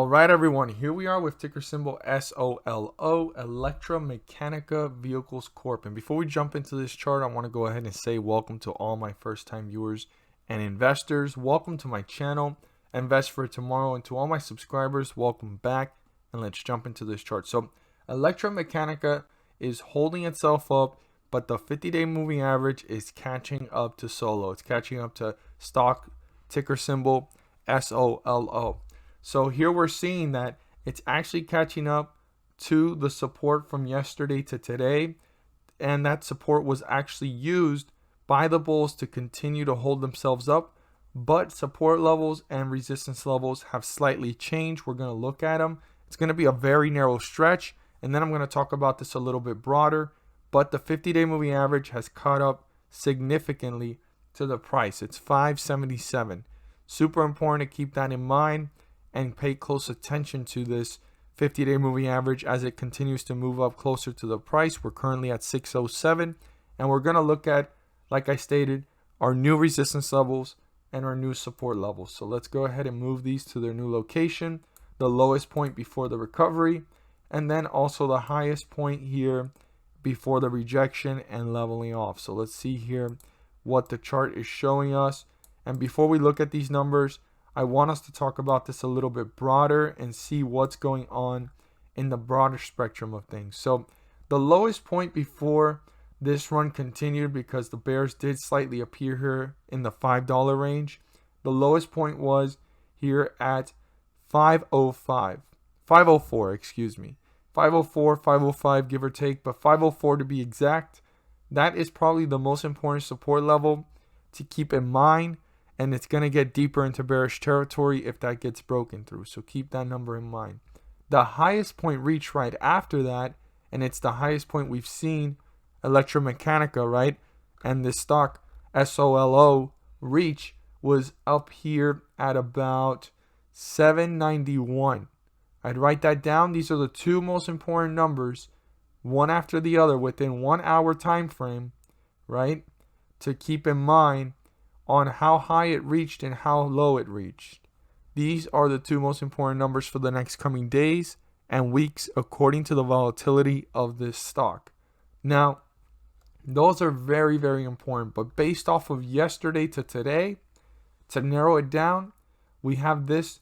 All right, everyone, here we are with ticker symbol SOLO, Electrameccanica Vehs Corp. And before we jump into this chart, I want to go ahead and say welcome to all my first-time viewers and investors. Welcome to my channel, Invest for Tomorrow. And to all my subscribers, welcome back. And let's jump into this chart. So Electrameccanica is holding itself up, but the 50-day moving average is catching up to Solo. It's catching up to stock ticker symbol SOLO. So here we're seeing that it's actually catching up to the support from yesterday to today. And that support was actually used by the bulls to continue to hold themselves up. But support levels and resistance levels have slightly changed. We're going to look at them. It's going to be a very narrow stretch. And then I'm going to talk about this a little bit broader. But the 50-day moving average has caught up significantly to the price. It's 577. Super important to keep that in mind and pay close attention to this 50-day moving average as it continues to move up closer to the price. We're currently at 607, and we're going to look at, like I stated, our new resistance levels and our new support levels. So let's go ahead and move these to their new location, the lowest point before the recovery, and then also the highest point here before the rejection and leveling off. So let's see here what the chart is showing us. And before we look at these numbers, I want us to talk about this a little bit broader and see what's going on in the broader spectrum of things. So the lowest point before this run continued, because the bears did slightly appear here in the $5 range. The lowest point was here at 504, excuse me. 504, 505, give or take, but 504 to be exact. That is probably the most important support level to keep in mind. And it's going to get deeper into bearish territory if that gets broken through. So keep that number in mind. The highest point reached right after that, and it's the highest point we've seen Electrameccanica, right? And this stock SOLO reach was up here at about 791. I'd write that down. These are the two most important numbers, one after the other within 1 hour time frame, right? To keep in mind on how high it reached and how low it reached. These are the two most important numbers for the next coming days and weeks according to the volatility of this stock. Now, those are very, very important, but based off of yesterday to today, to narrow it down, we have this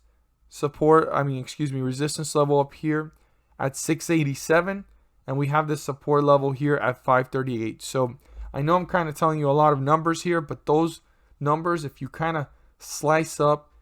resistance level up here at 687, and we have this support level here at 538. So I know I'm kind of telling you a lot of numbers here, but those numbers, if you kind of slice up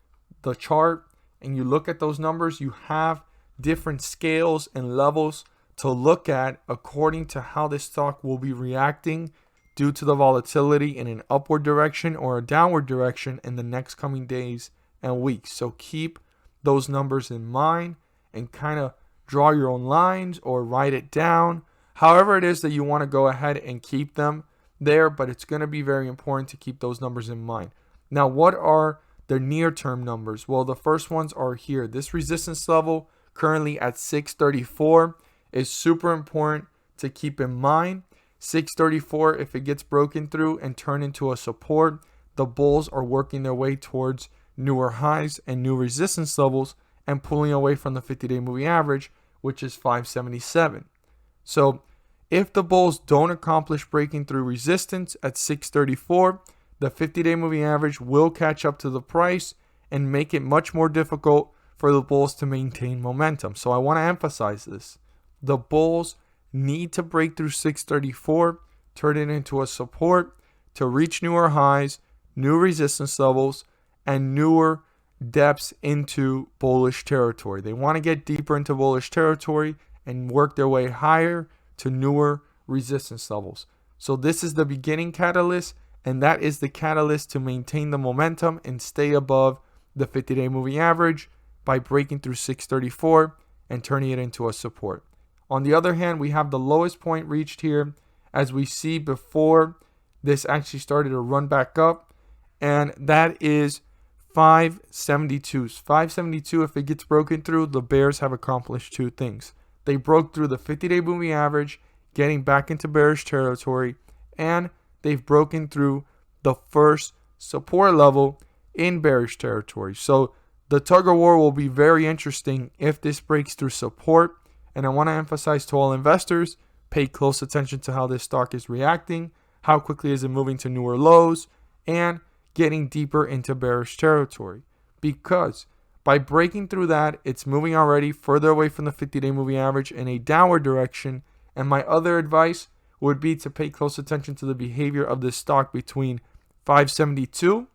the chart and you look at those numbers, you have different scales and levels to look at according to how this stock will be reacting due to the volatility in an upward direction or a downward direction in the next coming days and weeks. So keep those numbers in mind and kind of draw your own lines or write it down, however it is that you want to go ahead and keep them there, but it's going to be very important to keep those numbers in mind. Now, what are the near-term numbers? Well, the first ones are here. This resistance level currently at 634 is super important to keep in mind. 634, if it gets broken through and turned into a support, the bulls are working their way towards newer highs and new resistance levels and pulling away from the 50-day moving average, which is 577. So if the bulls don't accomplish breaking through resistance at 634, the 50-day moving average will catch up to the price and make it much more difficult for the bulls to maintain momentum. So I want to emphasize this. The bulls need to break through 634, turn it into a support to reach newer highs, new resistance levels, and newer depths into bullish territory. They want to get deeper into bullish territory and work their way higher to newer resistance levels. So this is the beginning catalyst, and that is the catalyst to maintain the momentum and stay above the 50-day moving average by breaking through 634 and turning it into a support. On the other hand, we have the lowest point reached here, as we see before this actually started to run back up, and that is 572. 572, if it gets broken through, the bears have accomplished two things. They broke through the 50-day moving average, getting back into bearish territory, and they've broken through the first support level in bearish territory. So The tug of war will be very interesting if this breaks through support. And I want to emphasize to all investors, pay close attention to how this stock is reacting, how quickly is it moving to newer lows, and getting deeper into bearish territory. Because by breaking through that, it's moving already further away from the 50-day moving average in a downward direction. And my other advice would be to pay close attention to the behavior of this stock between 572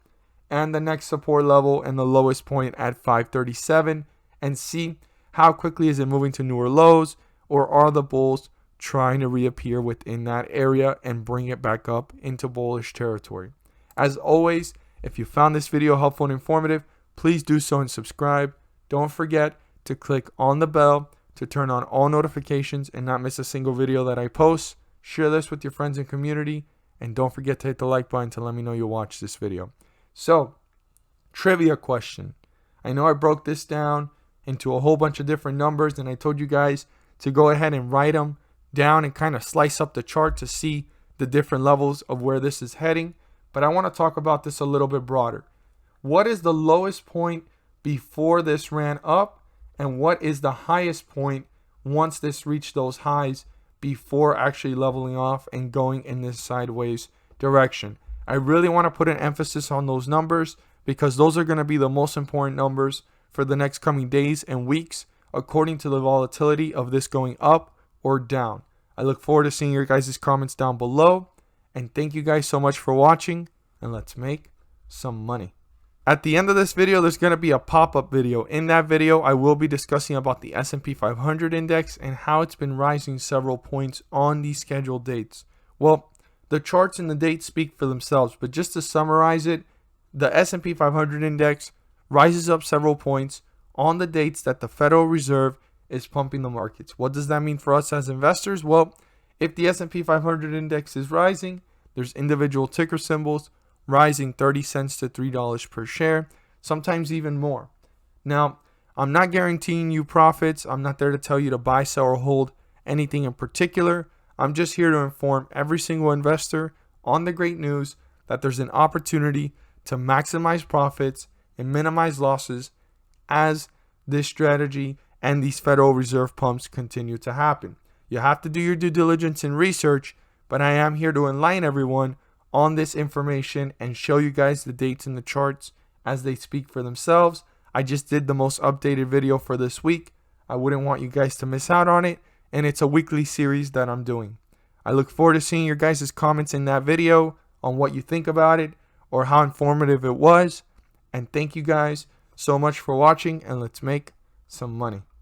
and the next support level and the lowest point at 537, and see how quickly is it moving to newer lows, or are the bulls trying to reappear within that area and bring it back up into bullish territory. As always, if you found this video helpful and informative, please do so and subscribe. Don't forget to click on the bell to turn on all notifications and not miss a single video that I post. Share this with your friends and community, and don't forget to hit the like button to let me know you watched this video. So, trivia question. I know I broke this down into a whole bunch of different numbers, and I told you guys to go ahead and write them down and kind of slice up the chart to see the different levels of where this is heading. But I want to talk about this a little bit broader. What is the lowest point before this ran up, and what is the highest point once this reached those highs before actually leveling off and going in this sideways direction? I really want to put an emphasis on those numbers because those are going to be the most important numbers for the next coming days and weeks according to the volatility of this going up or down. I look forward to seeing your guys' comments down below, and thank you guys so much for watching, and let's make some money. At the end of this video, there's going to be a pop-up video. In that video, I will be discussing about the S&P 500 index and how it's been rising several points on these scheduled dates. Well, the charts and the dates speak for themselves, but just to summarize it, the S&P 500 index rises up several points on the dates that the Federal Reserve is pumping the markets. What does that mean for us as investors? Well, if the S&P 500 index is rising, there's individual ticker symbols rising 30 cents to $3 per share, sometimes even more. Now, I'm not guaranteeing you profits. I'm not there to tell you to buy, sell, or hold anything in particular. I'm just here to inform every single investor on the great news that there's an opportunity to maximize profits and minimize losses as this strategy and these Federal Reserve pumps continue to happen. You have to do your due diligence and research, but I am here to enlighten everyone on this information and show you guys the dates and the charts as they speak for themselves. I just did the most updated video for this week. I wouldn't want you guys to miss out on it, and it's a weekly series that I'm doing. I look forward to seeing your guys' comments in that video on what you think about it or how informative it was. And thank you guys so much for watching, and let's make some money.